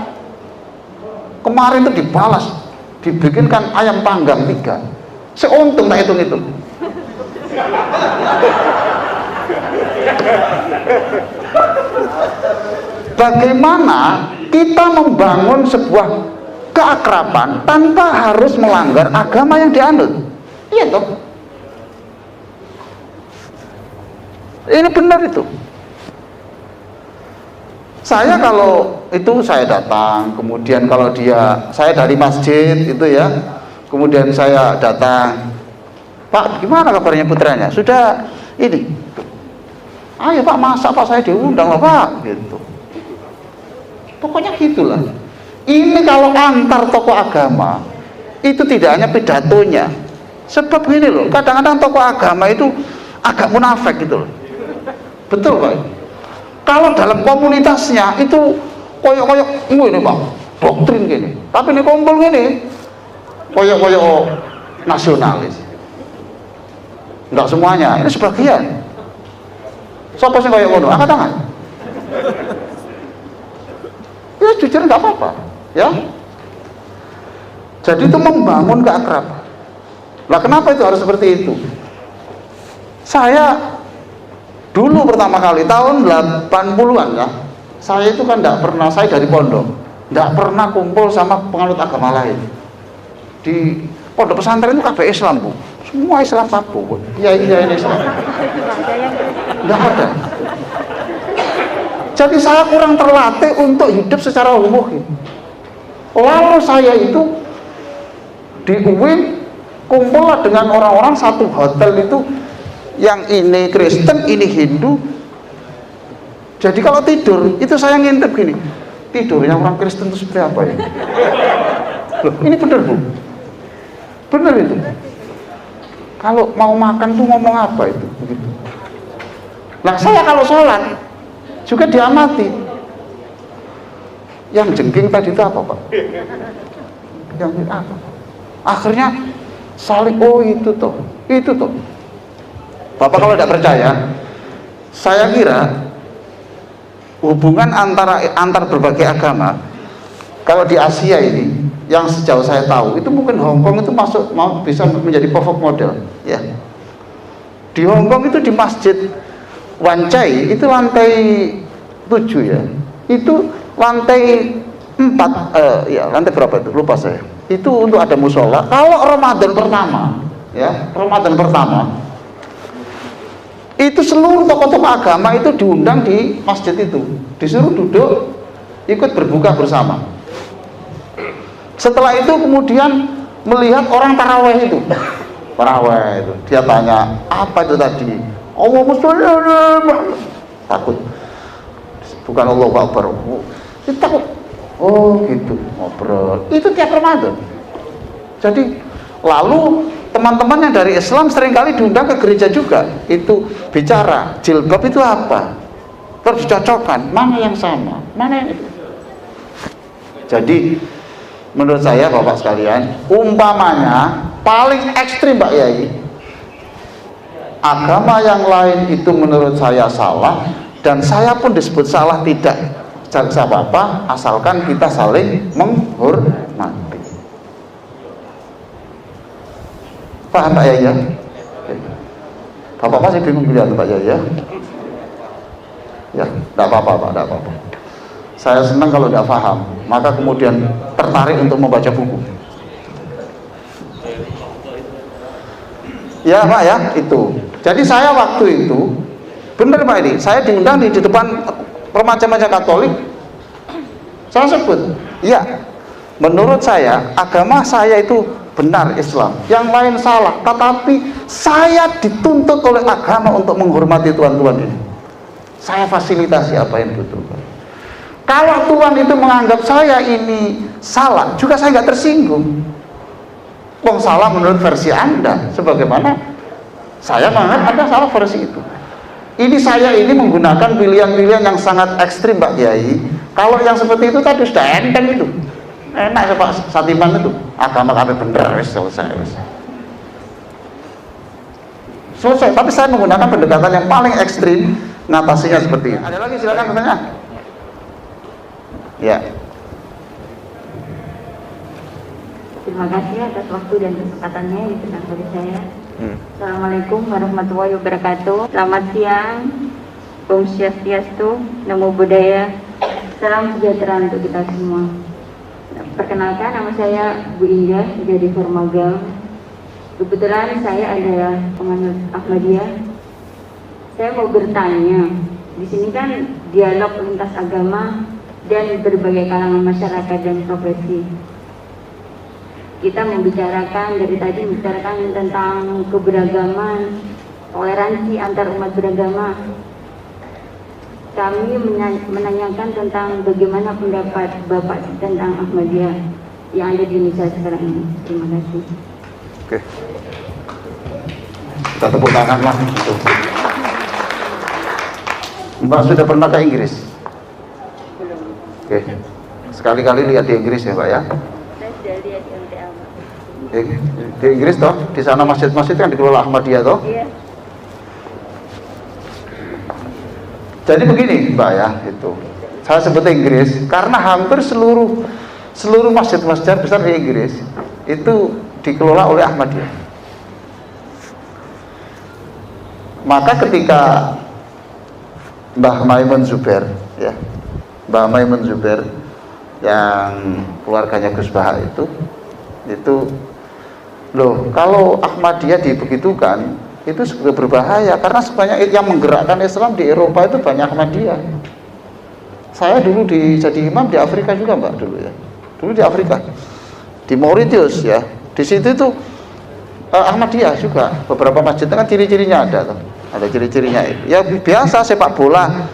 Kemarin itu dibalas, dibikinkan ayam panggang 3. Seuntung tak hitung-hitung. Bagaimana kita membangun sebuah keakraban tanpa harus melanggar agama yang dianut? Iya toh? Ini benar itu. Saya kalau itu saya datang, kemudian kalau saya dari masjid itu ya, kemudian saya datang, Pak gimana kabarnya putranya? Sudah ini, ayo Pak masa Pak saya diundang loh Pak, gitu. Pokoknya gitulah. Ini kalau antar tokoh agama itu tidak hanya pidatonya, sebab gini loh, kadang-kadang tokoh agama itu agak munafik gitu loh. Betul Pak. Kalau dalam komunitasnya itu koyok-koyok ini Pak, doktrin gini. Tapi ini kumpul gini, koyok-koyok nasionalis. Enggak semuanya, ini sebagian. Siapa sih koyok ngono? Angkat tangan. Ya jujur nggak apa-apa, ya. Jadi itu membangun keakraban. Lah kenapa itu harus seperti itu? Saya dulu pertama kali tahun 80-an ya, saya itu kan tidak pernah, saya dari pondok, tidak pernah kumpul sama penganut agama lain. Di pondok pesantren itu kabeh Islam Bu, semua Islam Pak Bu, iya ini Islam, tidak ada. Jadi saya kurang terlatih untuk hidup secara homogen. Lalu saya itu di UIN kumpullah dengan orang-orang satu hotel itu, yang ini Kristen, ini Hindu. Jadi kalau tidur itu saya ngintip gini, tidurnya orang Kristen itu seperti apa ya? Loh, ini benar Bu, benar itu. Kalau mau makan tuh ngomong apa itu? Begitu. Nah saya kalau sholat juga diamati. Yang jengking tadi itu apa Pak? Yang apa? Akhirnya saling, oh itu toh. Bapak kalau tidak percaya, saya kira hubungan antar berbagai agama, kalau di Asia ini, yang sejauh saya tahu, itu mungkin Hong Kong itu bisa menjadi pokok model, ya. Di Hong Kong itu di Masjid Wan Chai itu lantai 7 ya, itu lantai 4, ya lantai berapa itu? Lupa saya. Itu untuk ada musola. Kalau Ramadan pertama, ya Ramadan pertama. Itu seluruh tokoh-tokoh agama itu diundang di masjid itu, disuruh duduk ikut berbuka bersama. Setelah itu kemudian melihat orang taraweh itu, dia tanya apa itu tadi, Allah mustahil, takut. Bukan Allah Akbar. Itu takut. Oh gitu, ngobrol. Itu tiap Ramadan. Jadi lalu teman-teman yang dari Islam seringkali diundang ke gereja juga. Itu bicara jilbab itu apa? Terus dicocokkan mana yang sama, mana yang itu. Jadi menurut saya Bapak sekalian, umpamanya paling ekstrim Pak Yai, agama yang lain itu menurut saya salah, dan saya pun disebut salah tidak apa-apa, asalkan kita saling menghormati. Paham Pak Yai ya? Bapak masih bingung lihat Pak Yai ya? Ya, tidak apa-apa Pak, tidak apa-apa. Saya senang kalau tidak paham, maka kemudian tertarik untuk membaca buku. Ya Pak ya, itu. Jadi saya waktu itu, benar Pak ini, saya diundang di depan remaja-remaja Katolik. Saya sebut, ya, menurut saya agama saya itu benar Islam, yang lain salah. Tetapi saya dituntut oleh agama untuk menghormati Tuhan-Tuhan ini. Saya fasilitasi apa yang dibutuhkan. Kalau Tuhan itu menganggap saya ini salah, juga saya nggak tersinggung. Wong salah menurut versi Anda, sebagaimana saya menganggap Anda salah versi itu. Ini saya ini menggunakan pilihan-pilihan yang sangat ekstrim Pak Kiai. Kalau yang seperti itu tadi sudah enteng itu, enak Pak Satiman itu, agama kami benar, selesai. Selesai. Tapi saya menggunakan pendekatan yang paling ekstrim, ngatasinya seperti ini. Ada lagi silakan bertanya. Ya. Terima kasih atas waktu dan kesempatannya yang diberikan kepada saya. Assalamualaikum warahmatullahi wabarakatuh. Selamat siang. Om Swastiastu, Namo Buddhaya. Salam sejahtera untuk kita semua. Perkenalkan, nama saya Bu Indah, jadi Formagal. Kebetulan saya adalah penganut Ahmadiyah. Saya mau bertanya, di sini kan dialog lintas agama dan berbagai kalangan masyarakat dan profesi. Kita membicarakan dari tadi membicarakan tentang keberagaman, toleransi antar umat beragama. Kami menanyakan tentang bagaimana pendapat Bapak tentang Ahmadiyah yang ada di Indonesia sekarang ini. Terima kasih. Oke. Kita tepuk tangan lah. Mbak sudah pernah ke Inggris? Belum. Oke. Sekali-kali lihat di Inggris ya Mbak ya. Saya sudah lihat di MTA. Di Inggris toh, di sana masjid-masjid kan dikelola Ahmadiyah toh. Iya. Jadi begini Mbak ya, itu saya sebut Inggris karena hampir seluruh masjid-masjid besar di Inggris itu dikelola oleh Ahmadiyah. Maka ketika Mbah Maimun Zubair ya, Mbah Maimun Zubair yang keluarganya Gus Baha itu loh, kalau Ahmadiyah dibegitukan itu sebetulnya berbahaya karena sebanyak yang menggerakkan Islam di Eropa itu banyak Ahmadiyah. Saya dulu jadi imam di Afrika juga Mbak dulu ya. Dulu di Afrika, di Mauritius ya. Di situ itu Ahmadiyah juga. Beberapa masjid kan ciri-cirinya ada ciri-cirinya. Ya biasa sepak bola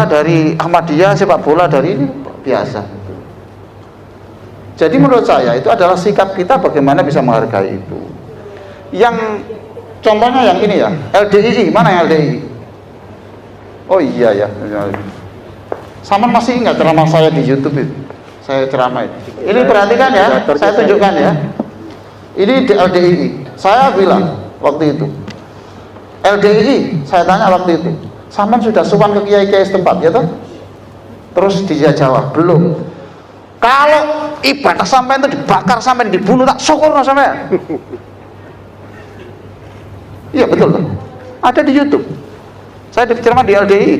dari Ahmadiyah, sepak bola dari ini biasa. Jadi menurut saya itu adalah sikap kita bagaimana bisa menghargai itu. Yang contohnya yang ini ya, LDII, mana yang LDII? Oh iya ya. Sama masih ingat ceramah saya di YouTube itu? Saya ceramah itu. Ini perhatikan ya, saya tunjukkan ya. Ini di LDII. Saya bilang waktu itu, LDII, saya tanya waktu itu, Saman sudah sowan ke kiai-kiai setempat ya toh? Terus dia jawab, belum. Kalau ibadah sampai itu dibakar, sampai dibunuh, tak syukur sampai. Iya betul loh. Ada di YouTube. Saya ceramah di LDI.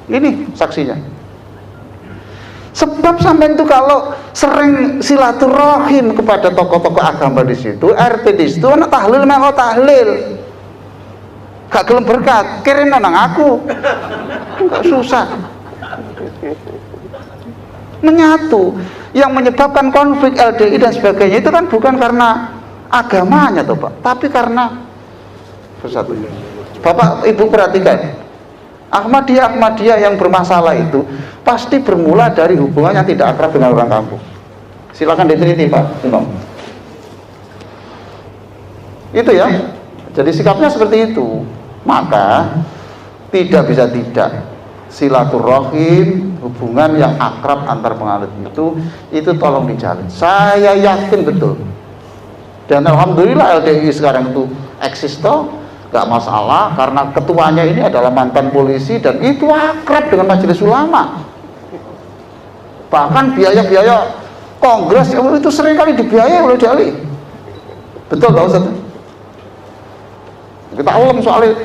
Ini saksinya. Sebab sampai itu kalau sering silaturahim kepada tokoh-tokoh agama di situ, RT di situ, anak tahlil melo tahlil. Gak gelem berkat, kirim nang aku. Gak susah. Menyatu. Yang menyebabkan konflik LDI dan sebagainya itu kan bukan karena agamanya toh Pak, tapi karena bersatu. Bapak Ibu perhatikan, Ahmadiyah yang bermasalah itu pasti bermula dari hubungan yang tidak akrab dengan orang kampung. Silakan diteliti Pak Imam. Itu ya. Jadi sikapnya seperti itu. Maka tidak bisa tidak, silaturahim, hubungan yang akrab antar penganut itu tolong dijalin. Saya yakin betul. Dan alhamdulillah LDI sekarang itu eksis toh, nggak masalah, karena ketuanya ini adalah mantan polisi dan itu akrab dengan majelis ulama. Bahkan biaya-biaya kongres itu sering kali dibiayai oleh Dali. Betul Pak Ustaz? Kita ulem soalnya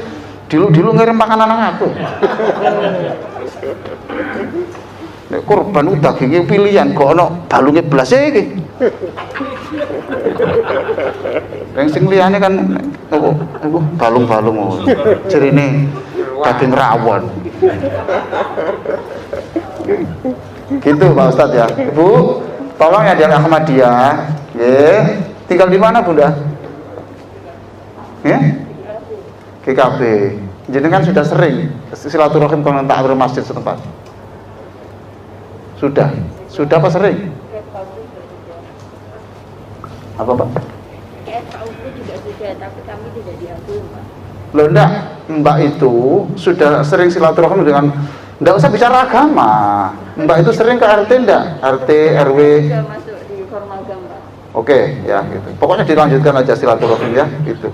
dilu ngirim makanan aku. Nek korban udah dagingnya pilihan kok ono balungnya belas iki. Yang sing liyane kan balung-balung cirine daging rawon. Gitu Pak Ustadz ya. Ibu, tolong ya dari Ahmadiyah, nggih. Tinggal di mana Bunda? Ya? GKB. Jenengan sudah sering silaturahim komentar masjid setempat? Sudah apa sering? Apa Pak? KFKUP juga sudah, tapi kami tidak diambil Pak. Loh enggak, Mbak itu sudah sering silaturahim dengan, enggak usah bicara agama. Mbak itu sering ke RT enggak? RT, RW? Sudah masuk di Formalgam Pak. Oke, ya gitu. Pokoknya dilanjutkan aja silaturahim ya, gitu.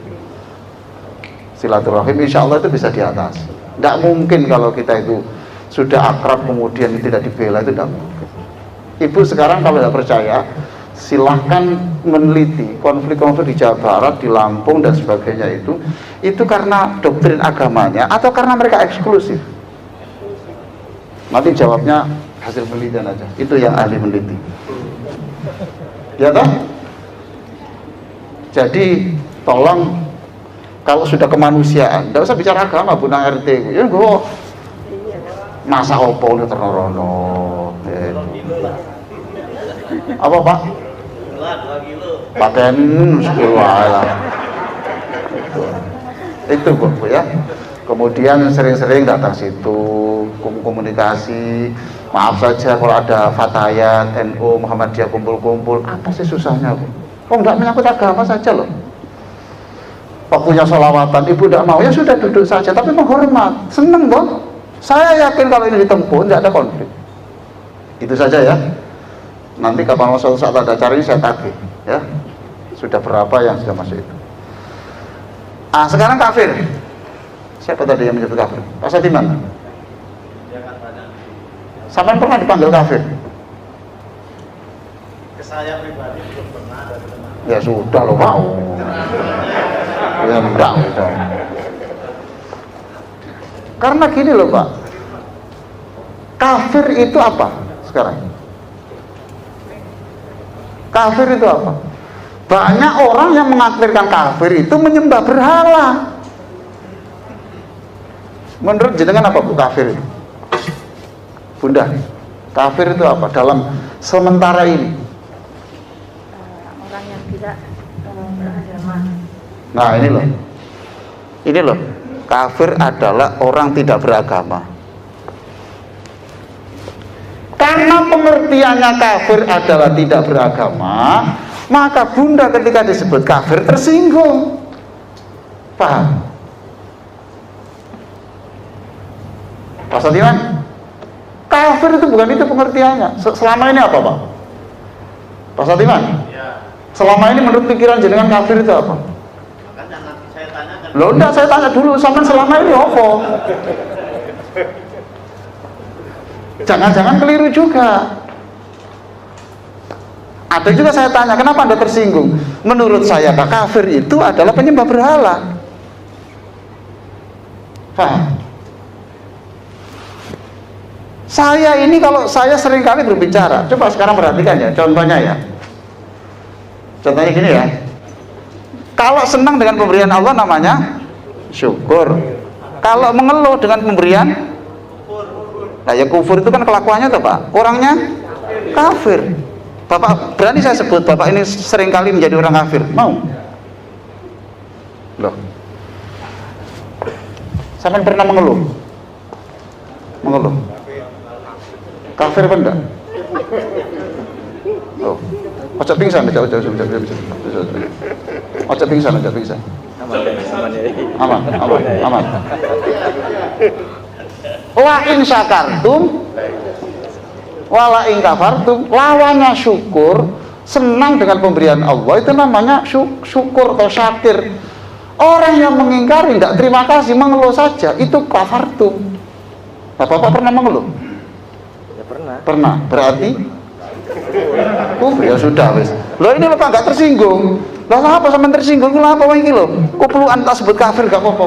Silaturahim insya Allah itu bisa di atas. Tidak mungkin kalau kita itu sudah akrab kemudian tidak dibela, itu tidak mungkin. Ibu sekarang kalau tidak percaya, silahkan meneliti konflik-konflik di Jawa Barat, di Lampung dan sebagainya itu karena doktrin agamanya atau karena mereka eksklusif. Nanti jawabnya hasil penelitian aja. Itu yang ahli meneliti. Ya toh? Jadi tolong kalau sudah kemanusiaan, tidak usah bicara agama, Bunda RT. Ya gue masa opo ini terorono. Apa Pak? Pakaian sekilo lah. Itu Bu ya. Kemudian sering-sering datang situ, komunikasi. Maaf saja kalau ada fatayat, NU, Muhammadiyah kumpul-kumpul, apa sih susahnya Bu? Oh enggak menyangkut agama saja loh. Waktunya sholawatan, ibu tidak mau, ya sudah duduk saja, tapi menghormat, seneng dong. Saya yakin kalau ini ditempuh, tidak ada konflik. Itu saja ya. Nanti kapan suatu saat ada acara ini saya tagih, ya. Sudah berapa yang sudah masuk itu. Sekarang kafir. Siapa tadi yang menyebut kafir? Pak Sadiman. Sampai pernah dipanggil kafir? Ke saya pribadi belum pernah dari teman. Ya sudah loh Pak. Ya enggak. Karena gini loh Pak, kafir itu apa sekarang? Kafir itu apa? Banyak orang yang mengakhirkan kafir itu menyembah berhala. Menurut jenengan apa Bu kafir itu? Bunda, kafir itu apa dalam sementara ini? Orang yang tidak beragama. Nah ini loh, kafir adalah orang tidak beragama. Karena pengertiannya kafir adalah tidak beragama, maka Bunda ketika disebut kafir tersinggung. Paham? Pak Sadiman, kafir itu bukan itu pengertiannya. Selama ini apa Pak? Pak Sadiman, selama ini menurut pikiran jenengan kafir itu apa? Loh enggak, saya tanya dulu, sampai selama ini apa? Jangan-jangan keliru juga. Ada juga saya tanya, kenapa Anda tersinggung? Menurut saya kafir itu adalah penyembah berhala. Paham? Saya ini kalau saya sering kali berbicara, coba sekarang perhatikan ya, contohnya ya. Contohnya gini ya. Kalau senang dengan pemberian Allah namanya syukur. Kalau mengeluh dengan pemberian, nah ya kufur itu kan kelakuannya tuh Pak. Orangnya kafir. Bapak berani saya sebut Bapak ini sering kali menjadi orang kafir. Mau? Loh. Sampean pernah mengeluh? Mengeluh. Kafir apa enggak? Oh. Ojo pingsan, ojo pingsan. Aman. La in syakartum wala in kafartum, lawannya syukur, senang dengan pemberian Allah, itu namanya syukur atau syakir. Orang yang mengingkari, tidak terima kasih, mengeluh saja, itu kafartum. Bapak pernah mengeluh? Ya pernah. Pernah, berarti ya sudah wis. Loh ini Bapak enggak tersinggung. Lah apa sampean tersinggung? Lha apa wae iki lho? Kupluan tak sebut kafir gak apa-apa.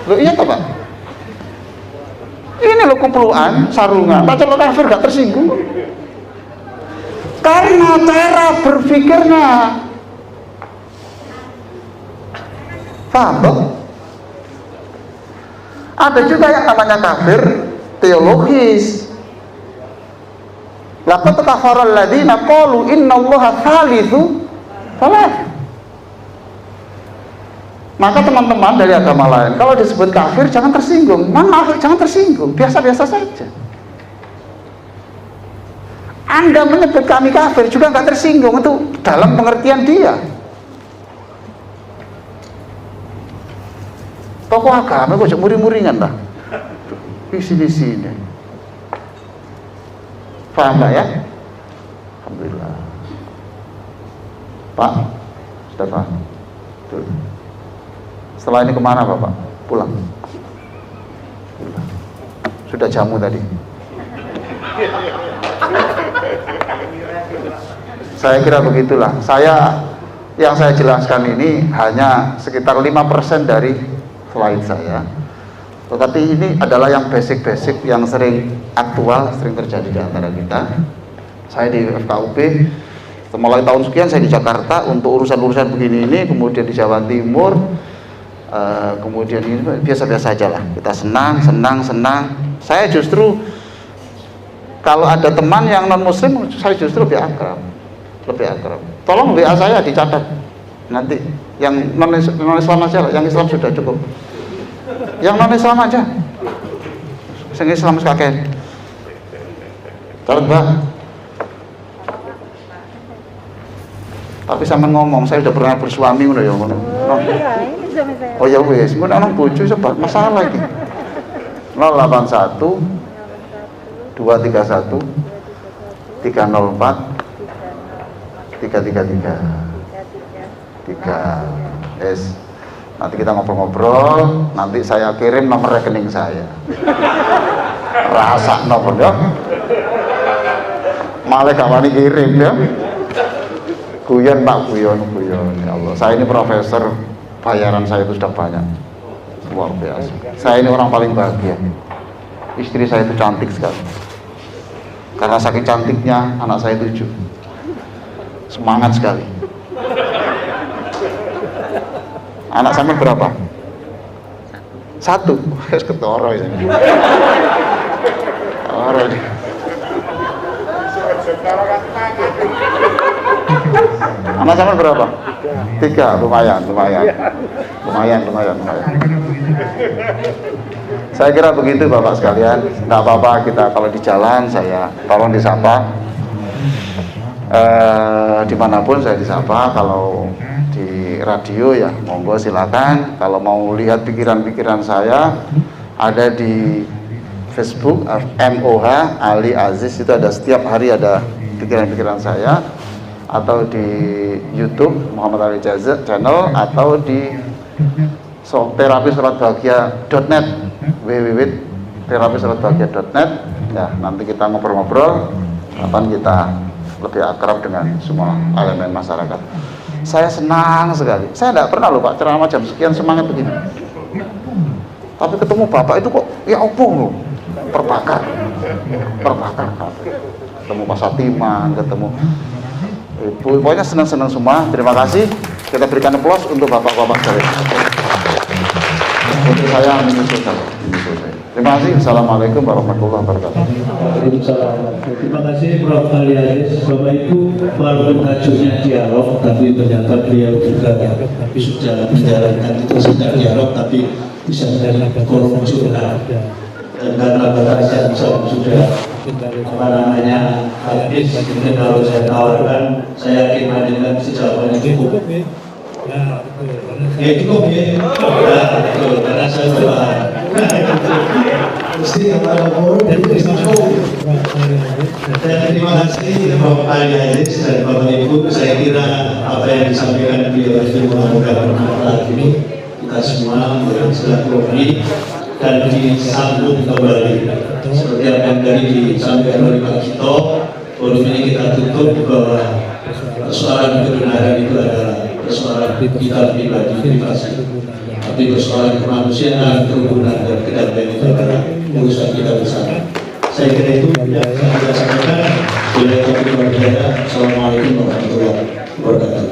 Loh iya toh, Pak? Ini loh kupluan, sarungan. Tak celok kafir gak tersinggung. Karena cara berpikirnya. Paham toh? Ada juga yang namanya kafir teologis. Laqad kafara alladziina qalu innallaha tsalitsu tsalatsa. Maka teman-teman dari agama lain, kalau disebut kafir jangan tersinggung. Jangan tersinggung, biasa-biasa saja. Anda menyebut kami kafir juga nggak tersinggung, itu dalam pengertian dia. Tokoh agama kok muring-muringan lah. Visi-visi ini. Paham nggak ya? Alhamdulillah. Pak, sudah paham? Tuh. Setelah ini kemana Bapak? Pulang. Sudah jamu tadi. Saya kira begitulah. Yang saya jelaskan ini hanya sekitar 5% dari slide saya. Tetapi ini adalah yang basic-basic yang sering aktual, sering terjadi di antara kita. Saya di FKUP, mulai tahun sekian saya di Jakarta untuk urusan-urusan begini ini, kemudian di Jawa Timur, kemudian ini biasa-biasa aja lah. Kita senang. Saya justru kalau ada teman yang non Muslim, saya justru lebih akrab. Tolong WA saya dicatat nanti. Yang non Islam aja lah, yang Islam sudah cukup. Yang non Islam aja, yang Islam sekalian. Catat Mbak. Tapi sama ngomong, saya udah pernah bersuami udah ya ngono. Oh ya wes, mun ana bojo sebab masalah iki. 081 231 304 333 3 Nanti kita ngobrol-ngobrol, nanti saya kirim nomor rekening saya. Rasa nomor ya. Malah gak wani kirim ya. Guyon Pak, guyon. Ya Allah, saya ini profesor, bayaran saya itu sudah banyak. Luar biasa. Saya ini orang paling bahagia. Istri saya itu cantik sekali. Karena saking cantiknya, anak saya 7. Semangat sekali. Anak sampean berapa? 1. Wes ketoro ini. Ora. Anak sampean berapa? 3. Lumayan. Saya kira begitu Bapak sekalian. Enggak apa-apa kita kalau di jalan saya tolong disapa. Dimanapun saya disapa. Kalau di radio ya monggo silakan. Kalau mau lihat pikiran-pikiran saya ada di Facebook MOH Ali Aziz, itu ada setiap hari ada pikiran-pikiran saya, atau di YouTube Muhammad Ali Jaza channel, atau di terapisalatbahagia.net www.terapisalatbahagia.net. Ya nanti kita ngobrol-ngobrol kapan kita lebih akrab dengan semua elemen masyarakat. Saya senang sekali. Saya tidak pernah loh Pak ceramah jam sekian semangat begini. Tapi ketemu Bapak itu kok ya opung loh. Terbakar. Ketemu Pak Satiman, ketemu Ibu. Pokoknya senang-senang semua. Terima kasih. Kita berikan aplaus untuk Bapak-bapak sekalian. Untuk saya menyusul saya. Terima kasih. Assalamualaikum warahmatullahi wabarakatuh. Terima kasih Prof. Ali Aziz. Bapak Ibu, walaupun tajuknya dialog, tapi ternyata beliau juga sudah menjalankan itu sejak dialog, tapi bisa menjadi forum curhat. Dan karena batasnya sudah apa namanya habis, mungkin kalau saya tawarkan, saya yakin panjenengan bisa jawabannya cukup. Ya cukup ya. Ya betul, karena saya coba. Mesti ada forum dan terima kasih Prof. Ali Aziz dan Bapak Ibu. Saya kira apa yang disampaikan beliau itu mudah-mudahan bermanfaat ini kita semua bersilaturahmi dan disambung kembali seperti apa yang tadi disampaikan oleh Pak Kito. Forum ini kita tutup bahwa persoalan kebenaran itu adalah persoalan kita pribadi privasi, tapi persoalan kemanusiaan, kerukunan dan kedamaian itu adalah urusan kita bersama. Saya kira itu yang saya sampaikan. Assalamualaikum warahmatullahi wabarakatuh.